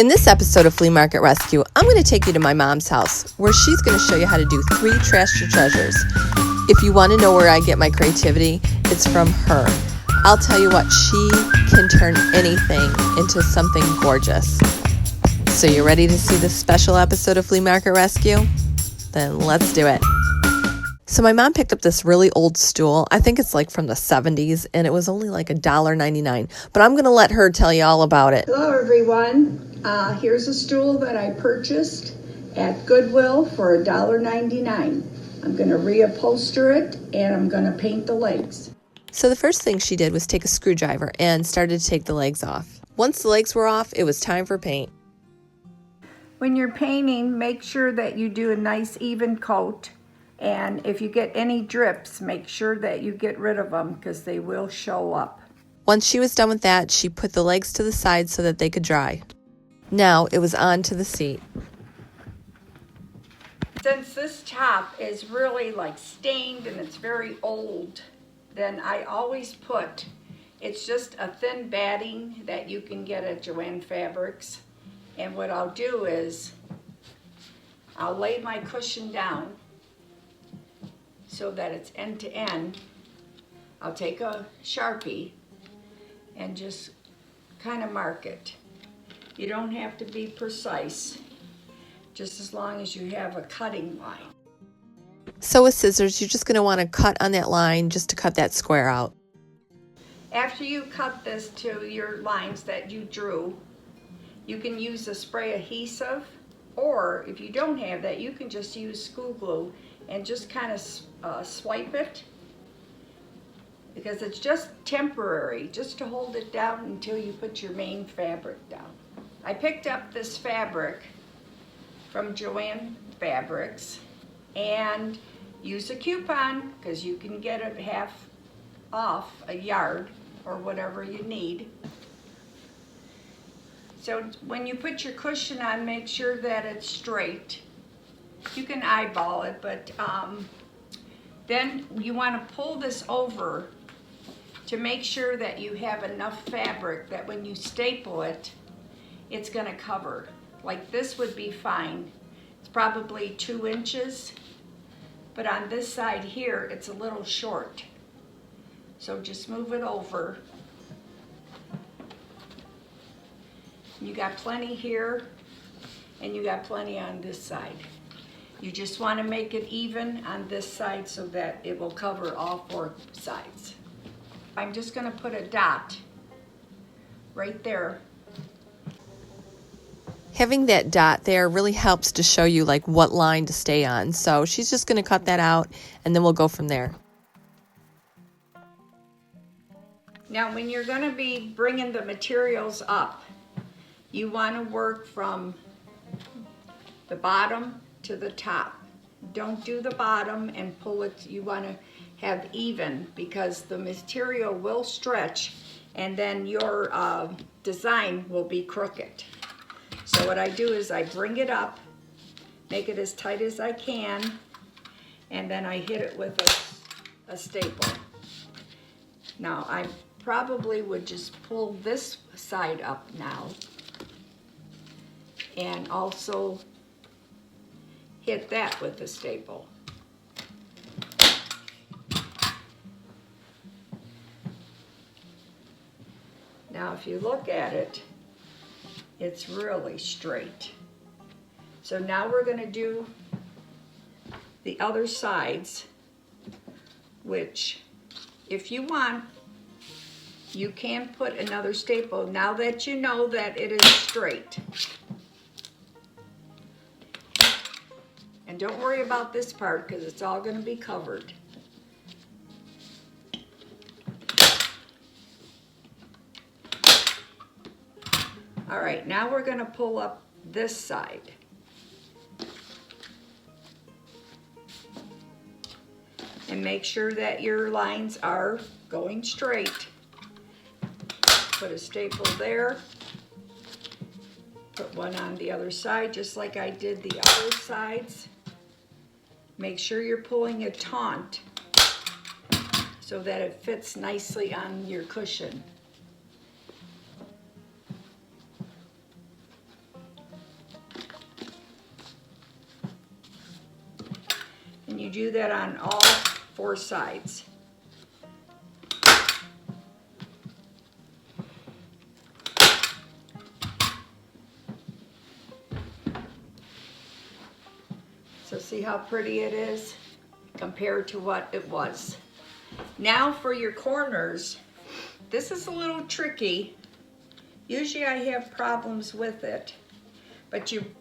In this episode of Flea Market Rescue, I'm going to take you to my mom's house, where she's going to show you how to do 3 trash to treasures. If you want to know where I get my creativity, it's from her. I'll tell you what, she can turn anything into something gorgeous. So you ready to see this special episode of Flea Market Rescue? Then let's do it. So my mom picked up this really old stool. I think it's like from the 70s, and it was only like $1.99. But I'm going to let her tell you all about it. Hello everyone. Here's a stool that I purchased at Goodwill for $1.99. I'm going to reupholster it and I'm going to paint the legs. So the first thing she did was take a screwdriver and started to take the legs off. Once the legs were off, it was time for paint. When you're painting, make sure that you do a nice even coat. And if you get any drips, make sure that you get rid of them because they will show up. Once she was done with that, she put the legs to the side so that they could dry. Now it was on to the seat. Since this top is really like stained and it's very old, then I always put, it's just a thin batting that you can get at Joann Fabrics. And what I'll do is, I'll lay my cushion down so that it's end to end. I'll take a Sharpie and just kind of mark it. You don't have to be precise, just as long as you have a cutting line. So with scissors, you're just going to want to cut on that line just to cut that square out. After you cut this to your lines that you drew, you can use a spray adhesive, or if you don't have that, you can just use school glue and just kind of swipe it, because it's just temporary, just to hold it down until you put your main fabric down. I picked up this fabric from Joann Fabrics and use a coupon because you can get it half off a yard or whatever you need. So when you put your cushion on, make sure that it's straight. You can eyeball it, but then you want to pull this over to make sure that you have enough fabric that when you staple it, it's going to cover. Like this would be fine. It's probably 2 inches, but on this side here, it's a little short. So just move it over. You got plenty here, and you got plenty on this side. You just want to make it even on this side so that it will cover all 4 sides. I'm just going to put a dot right there. Having that dot there really helps to show you like what line to stay on. So she's just going to cut that out, and then we'll go from there. Now when you're going to be bringing the materials up, you want to work from the bottom to the top. Don't do the bottom and pull it. You want to have even, because the material will stretch and then your design will be crooked. So what I do is I bring it up, make it as tight as I can, and then I hit it with a staple. Now I probably would just pull this side up now and also hit that with a staple. Now if you look at it, it's really straight. So now we're going to do the other sides, which if you want, you can put another staple now that you know that it is straight. And don't worry about this part because it's all going to be covered. All right, now we're going to pull up this side. And make sure that your lines are going straight. Put a staple there. Put one on the other side, just like I did the other sides. Make sure you're pulling a taunt so that it fits nicely on your cushion. you do that on all 4 sides. So see how pretty it is compared to what it was. Now for your corners, this is a little tricky. Usually I have problems with it, but you've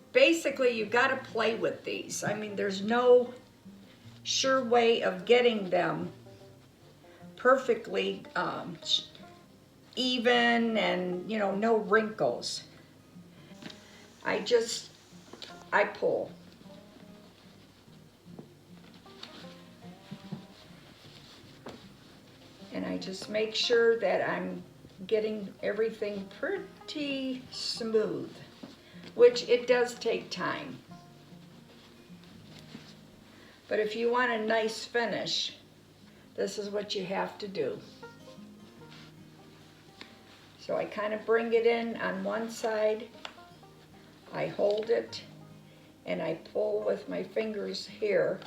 got to play with these. I mean, there's no sure way of getting them perfectly even and, you know, no wrinkles. I pull. And I just make sure that I'm getting everything pretty smooth, which it does take time. But if you want a nice finish, this is what you have to do. So I kind of bring it in on one side, I hold it, and I pull with my fingers here.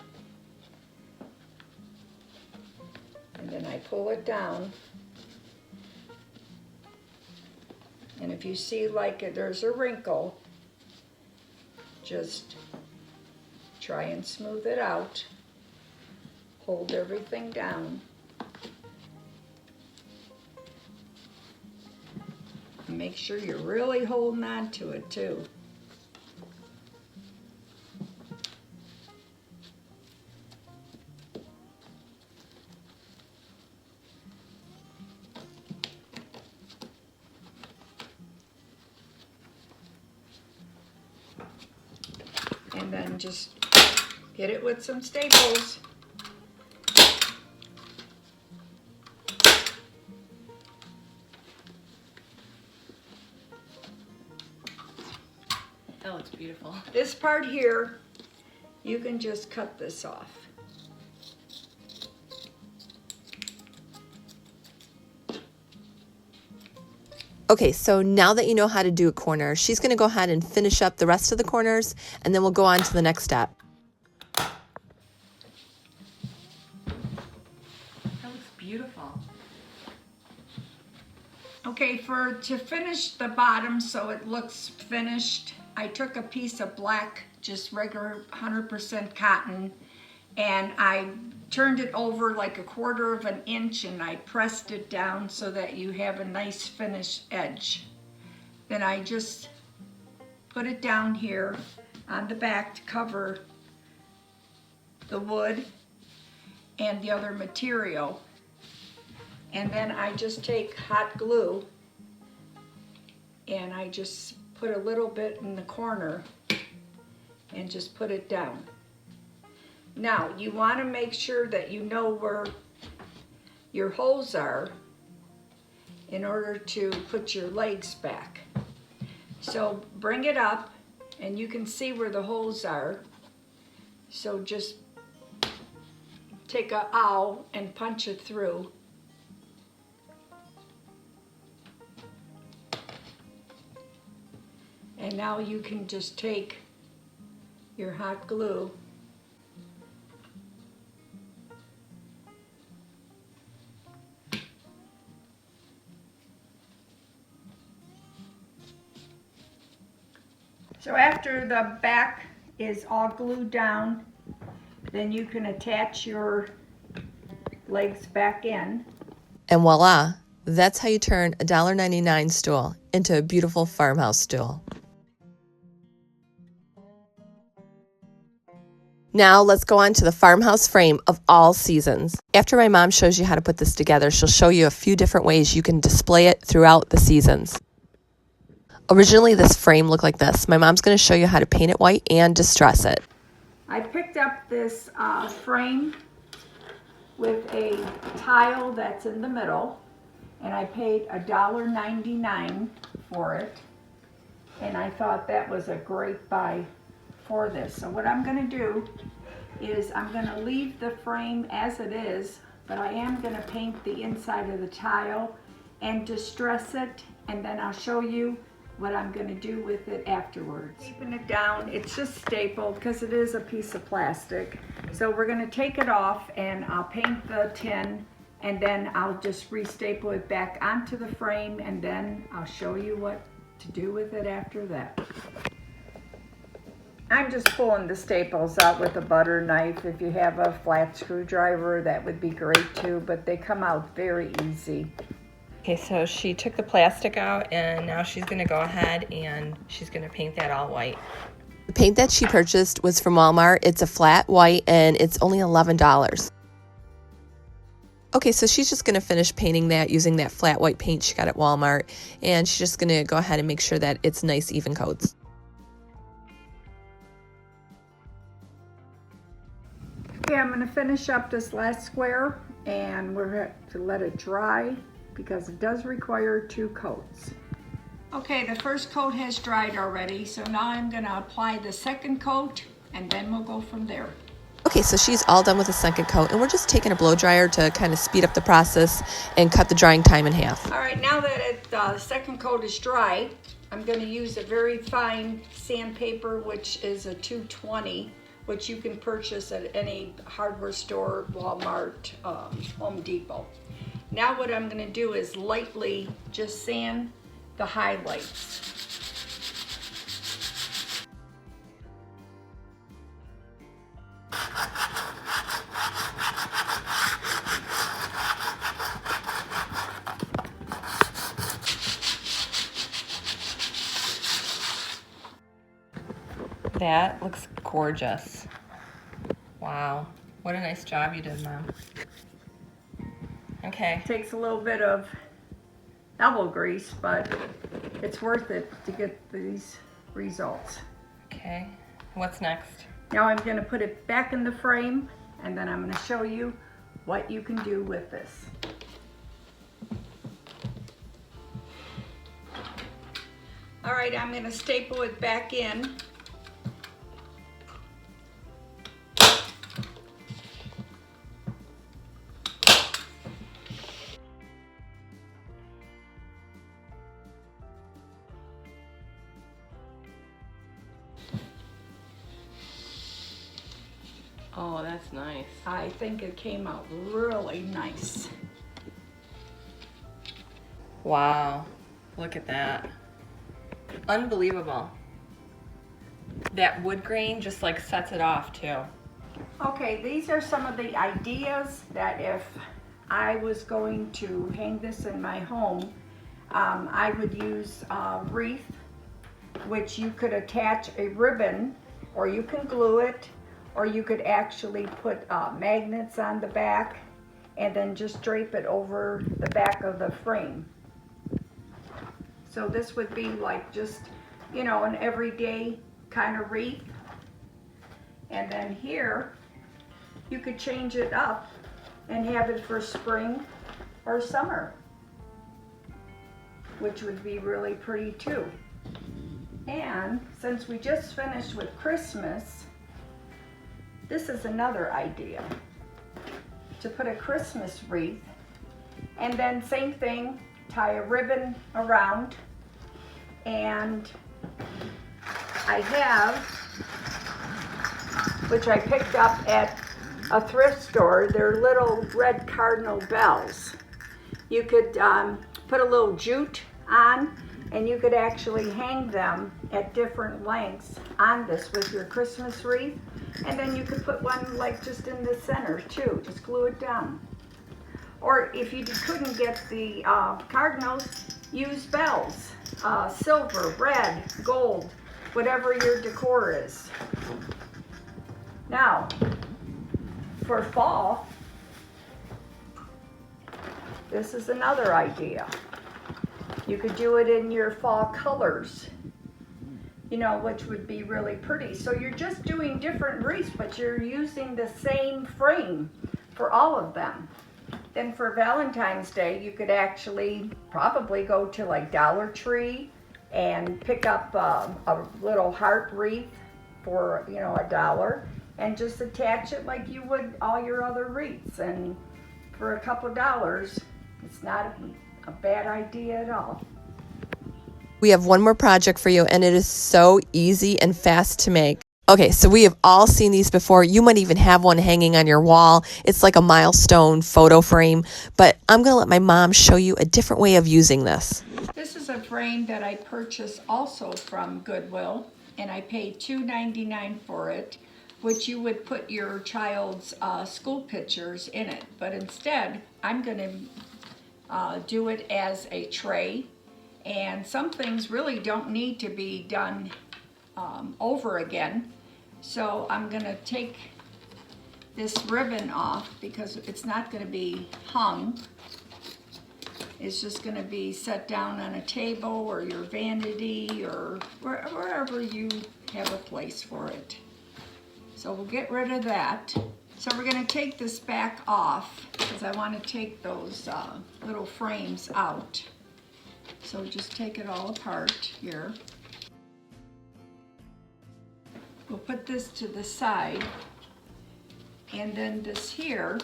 And then I pull it down. And if you see like there's a wrinkle, just try and smooth it out. Hold everything down. And make sure you're really holding on to it too. And then just hit it with some staples. That looks beautiful. This part here, you can just cut this off. Okay, so now that you know how to do a corner, she's going to go ahead and finish up the rest of the corners, and then we'll go on to the next step. That looks beautiful. Okay, to finish the bottom so it looks finished, I took a piece of black, just regular 100% cotton, and I turned it over like 1/4 of an inch and I pressed it down so that you have a nice finished edge. Then I just put it down here on the back to cover the wood and the other material. And then I just take hot glue and I just put a little bit in the corner and just put it down. Now, you want to make sure that you know where your holes are in order to put your legs back. So bring it up and you can see where the holes are. So just take a awl and punch it through. And now you can just take your hot glue So after the back is all glued down, then you can attach your legs back in. And voila, that's how you turn a $1.99 stool into a beautiful farmhouse stool. Now let's go on to the farmhouse frame of all seasons. After my mom shows you how to put this together, she'll show you a few different ways you can display it throughout the seasons. Originally this frame looked like this. My mom's going to show you how to paint it white and distress it. I picked up this frame with a tile that's in the middle, and I paid $1.99 for it, and I thought that was a great buy for this. So what I'm going to do is I'm going to leave the frame as it is, but I am going to paint the inside of the tile and distress it, and then I'll show you what I'm going to do with it afterwards. Taping it down, it's just stapled because it is a piece of plastic. So we're going to take it off and I'll paint the tin, and then I'll just restaple it back onto the frame, and then I'll show you what to do with it after that. I'm just pulling the staples out with a butter knife. If you have a flat screwdriver, that would be great too, but they come out very easy. Okay, so she took the plastic out and now she's gonna go ahead and she's gonna paint that all white. The paint that she purchased was from Walmart. It's a flat white and it's only $11. Okay, so she's just gonna finish painting that using that flat white paint she got at Walmart, and she's just gonna go ahead and make sure that it's nice even coats. Okay, I'm going to finish up this last square, and we're going to let it dry because it does require 2 coats. Okay, the first coat has dried already, so now I'm going to apply the second coat, and then we'll go from there. Okay, so she's all done with the second coat, and we're just taking a blow dryer to kind of speed up the process and cut the drying time in half. All right, now that the second coat is dry, I'm going to use a very fine sandpaper, which is a 220, which you can purchase at any hardware store, Walmart, Home Depot. Now what I'm going to do is lightly just sand the highlights. That looks gorgeous. Wow, what a nice job you did, Mom. Okay. Takes a little bit of elbow grease, but it's worth it to get these results. Okay, what's next? Now I'm going to put it back in the frame, and then I'm going to show you what you can do with this. All right, I'm going to staple it back in. Oh, that's nice. I think it came out really nice. Wow, look at that. Unbelievable. That wood grain just like sets it off too. Okay, these are some of the ideas that if I was going to hang this in my home, I would use a wreath, which you could attach a ribbon, or you can glue it, or you could actually put magnets on the back and then just drape it over the back of the frame. So this would be like just, you know, an everyday kind of wreath. And then here, you could change it up and have it for spring or summer, which would be really pretty too. And since we just finished with Christmas, this is another idea, to put a Christmas wreath, and then same thing, tie a ribbon around, and I have, which I picked up at a thrift store, they're little red cardinal bells. You could put a little jute on, and you could actually hang them at different lengths on this with your Christmas wreath. And then you could put one like just in the center too, just glue it down. Or if you couldn't get the cardinals, use bells, silver, red, gold, whatever your decor is. Now, for fall, this is another idea. You could do it in your fall colors, you know, which would be really pretty. So you're just doing different wreaths, but you're using the same frame for all of them. Then for Valentine's Day, you could actually probably go to like Dollar Tree and pick up a little heart wreath for, you know, $1, and just attach it like you would all your other wreaths. And for a couple dollars, it's not a bad idea at all. We have one more project for you, and it is so easy and fast to make. Okay, so we have all seen these before. You might even have one hanging on your wall. It's like a milestone photo frame, but I'm going to let my mom show you a different way of using this. This is a frame that I purchased also from Goodwill, and I paid $2.99 for it, which you would put your child's school pictures in it. But instead, I'm going to do it as a tray, and some things really don't need to be done over again. So I'm going to take this ribbon off because it's not going to be hung. It's just going to be set down on a table or your vanity or wherever you have a place for it. So we'll get rid of that. So we're going to take this back off because I want to take those little frames out. So just take it all apart here. We'll put this to the side, and then this here,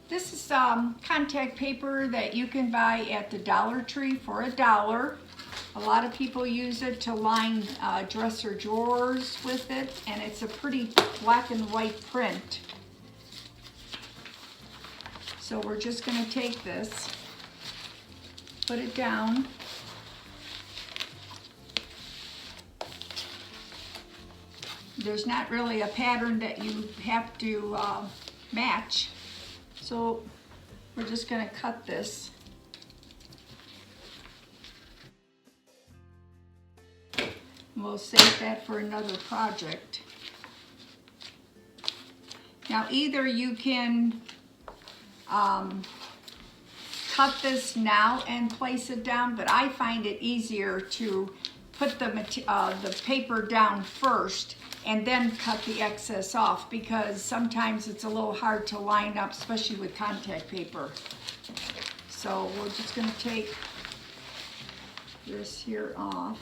this is contact paper that you can buy at the Dollar Tree for $1. A lot of people use it to line dresser drawers with it, and it's a pretty black and white print. So we're just going to take this, put it down. There's not really a pattern that you have to match, so we're just going to cut this. We'll save that for another project. Now either you can cut this now and place it down, but I find it easier to put the paper down first and then cut the excess off, because sometimes it's a little hard to line up, especially with contact paper. So we're just going to take this here off.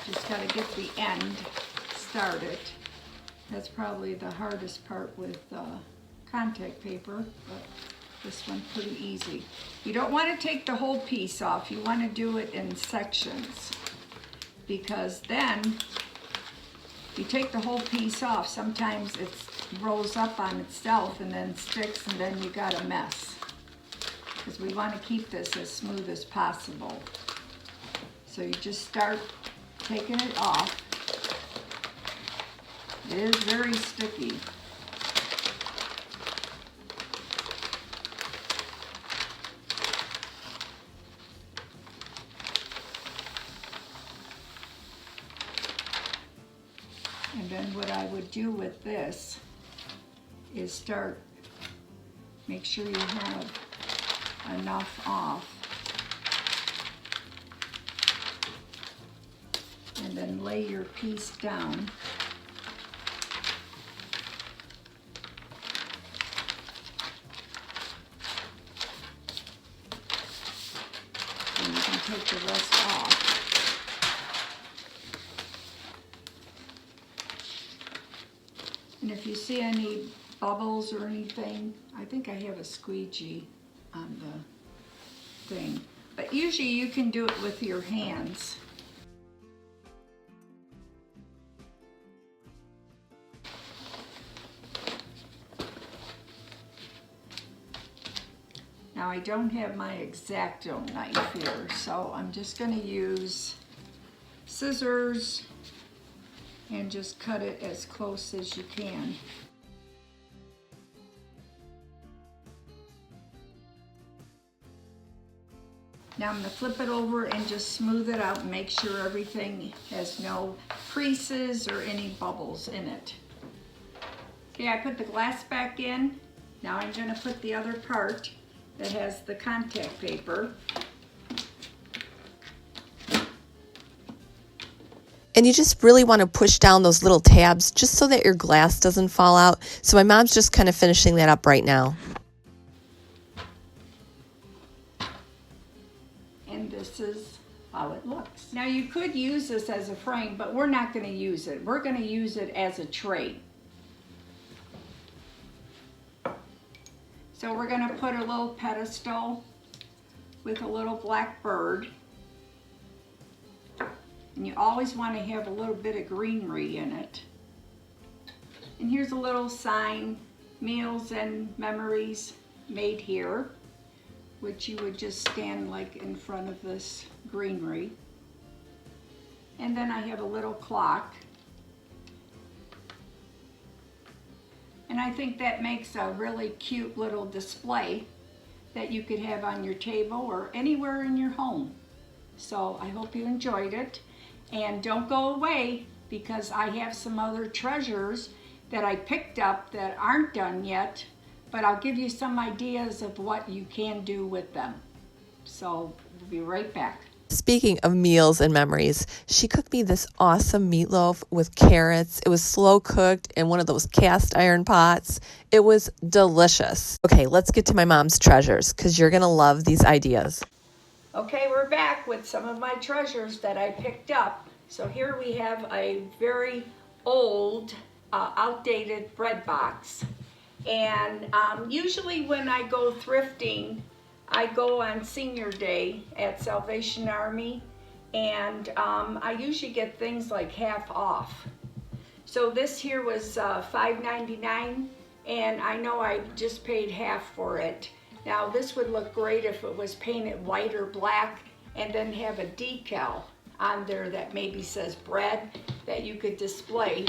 Just got to get the end started. That's probably the hardest part with contact paper, but this one's pretty easy. You don't want to take the whole piece off. You want to do it in sections, because then if you take the whole piece off, sometimes it rolls up on itself and then sticks, and then you got a mess. Because we want to keep this as smooth as possible. So you just start taking it off. It is very sticky. And then what I would do with this is make sure you have enough off. And then lay your piece down. And you can take the rest off. And if you see any bubbles or anything, I think I have a squeegee on the thing. But usually you can do it with your hands. Now I don't have my X-Acto knife here, so I'm just going to use scissors and just cut it as close as you can. Now I'm going to flip it over and just smooth it out and make sure everything has no creases or any bubbles in it. Okay, I put the glass back in. Now I'm going to put the other part that has the contact paper. And you just really want to push down those little tabs just so that your glass doesn't fall out. So my mom's just kind of finishing that up right now. And this is how it looks. Now you could use this as a frame, but we're not going to use it. We're going to use it as a tray. So we're going to put a little pedestal with a little black bird. And you always want to have a little bit of greenery in it. And here's a little sign, Meals and Memories Made Here, which you would just stand like in front of this greenery. And then I have a little clock. And I think that makes a really cute little display that you could have on your table or anywhere in your home. So I hope you enjoyed it. And don't go away, because I have some other treasures that I picked up that aren't done yet, but I'll give you some ideas of what you can do with them. So we'll be right back. Speaking of meals and memories, she cooked me this awesome meatloaf with carrots. It was slow cooked in one of those cast iron pots. It was delicious. Okay, let's get to my mom's treasures, because you're going to love these ideas. Okay, we're back with some of my treasures that I picked up. So here we have a very old, outdated bread box. And usually when I go thrifting, I go on Senior Day at Salvation Army, and I usually get things like half off. So this here was $5.99, and I know I just paid half for it. Now this would look great if it was painted white or black and then have a decal on there that maybe says bread that you could display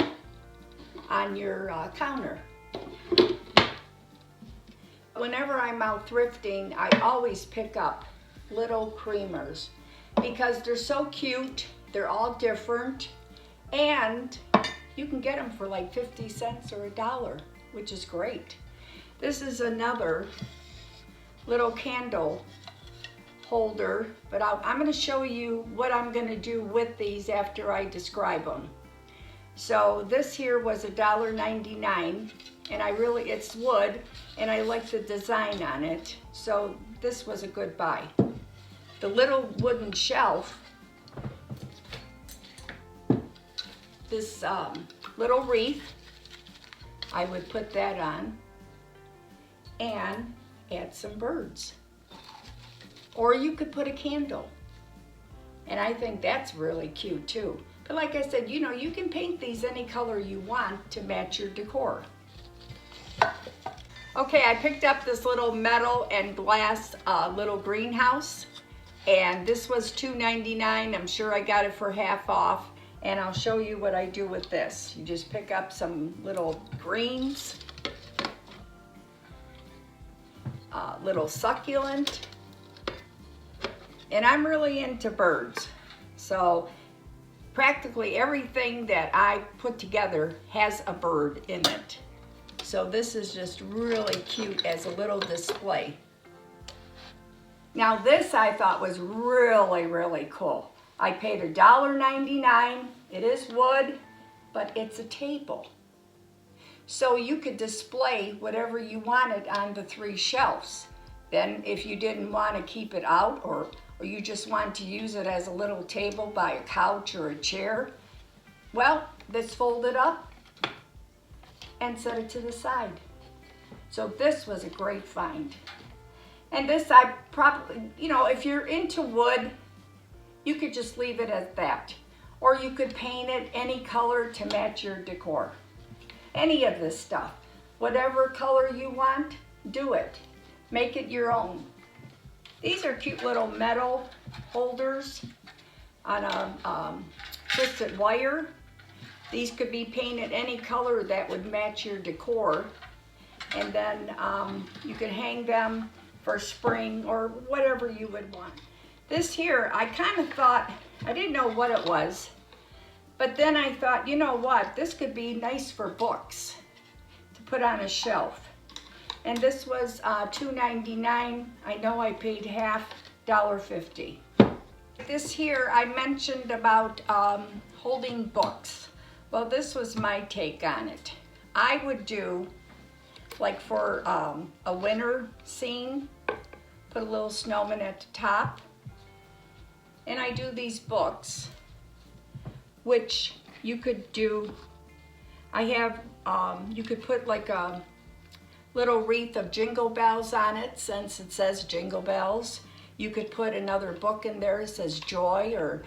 on your counter. Whenever I'm out thrifting, I always pick up little creamers because they're so cute, they're all different, and you can get them for like 50 cents or $1, which is great. This is another little candle holder, but I'm going to show you what I'm going to do with these after I describe them. So this here was $1.99, and it's wood, and I like the design on it, so this was a good buy. The little wooden shelf, this little wreath, I would put that on and add some birds. Or you could put a candle, and I think that's really cute too. But like I said, you know, you can paint these any color you want to match your decor. Okay, I picked up this little metal and glass little greenhouse, and this was $2.99. I'm sure I got it for half off, and I'll show you what I do with this. You just pick up some little greens, little succulent, and I'm really into birds, so practically everything that I put together has a bird in it. So this is just really cute as a little display. Now this I thought was really, really cool. I paid $1.99. It is wood, but it's a table. So you could display whatever you wanted on the 3 shelves. Then if you didn't want to keep it out, or you just want to use it as a little table by a couch or a chair, well, this folded up and set it to the side. So this was a great find. And this I probably, you know, if you're into wood, you could just leave it at that. Or you could paint it any color to match your decor. Any of this stuff. Whatever color you want, do it. Make it your own. These are cute little metal holders on a twisted wire. These could be painted any color that would match your decor. And then you could hang them for spring or whatever you would want. This here, I kind of thought, I didn't know what it was, but then I thought, you know what, this could be nice for books to put on a shelf. And this was $2.99. I know I paid half, $1.50. This here, I mentioned about holding books. Well, this was my take on it. I would do, like for a winter scene, put a little snowman at the top. And I do these books, which you could do, I have, you could put like a little wreath of jingle bells on it, since it says jingle bells. You could put another book in there that says Joy or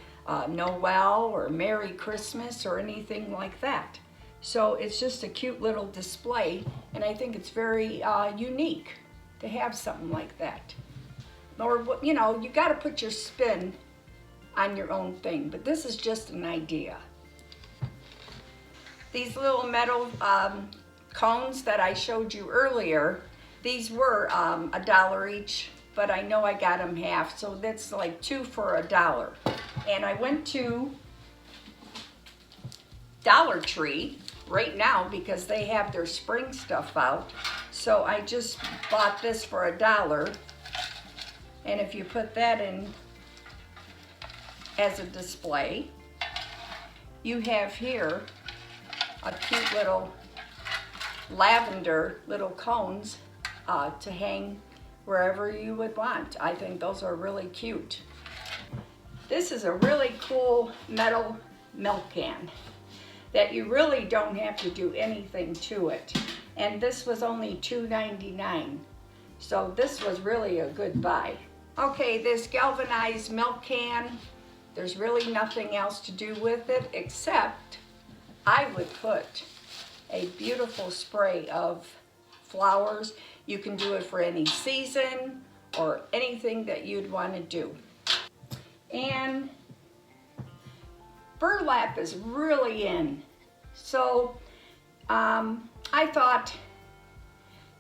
Noel or Merry Christmas or anything like that. So it's just a cute little display, and I think it's very unique to have something like that. Or, you know, you got to put your spin on your own thing, but this is just an idea. These little metal cones that I showed you earlier, these were $1 each, but I know I got them half, so that's like 2 for $1. And I went to Dollar Tree right now because they have their spring stuff out. So I just bought this for $1. And if you put that in as a display, you have here a cute little lavender little cones to hang wherever you would want. I think those are really cute. This is a really cool metal milk can that you really don't have to do anything to it. And this was only $2.99. So this was really a good buy. Okay, this galvanized milk can, there's really nothing else to do with it except I would put a beautiful spray of flowers. You can do it for any season or anything that you'd want to do. And burlap is really in. So I thought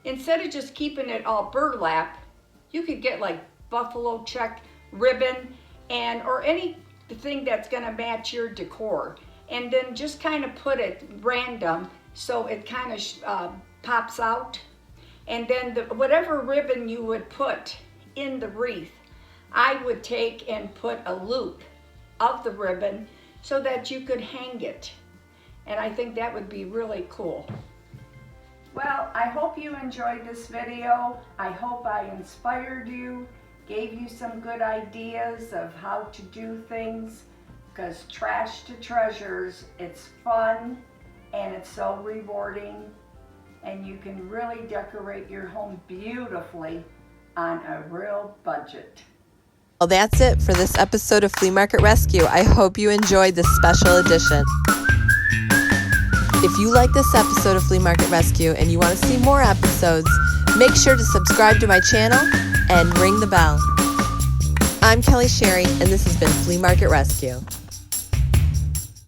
instead of just keeping it all burlap, you could get like buffalo check ribbon and or anything that's going to match your decor, and then just kind of put it random so it kind of pops out. And then whatever ribbon you would put in the wreath, I would take and put a loop of the ribbon so that you could hang it. And I think that would be really cool. Well, I hope you enjoyed this video. I hope I inspired you, gave you some good ideas of how to do things, because trash to treasures, it's fun and it's so rewarding, and you can really decorate your home beautifully on a real budget. Well, that's it for this episode of Flea Market Rescue. I hope you enjoyed this special edition. If you like this episode of Flea Market Rescue and you want to see more episodes, make sure to subscribe to my channel and ring the bell. I'm Kelly Sherry, and this has been Flea Market Rescue.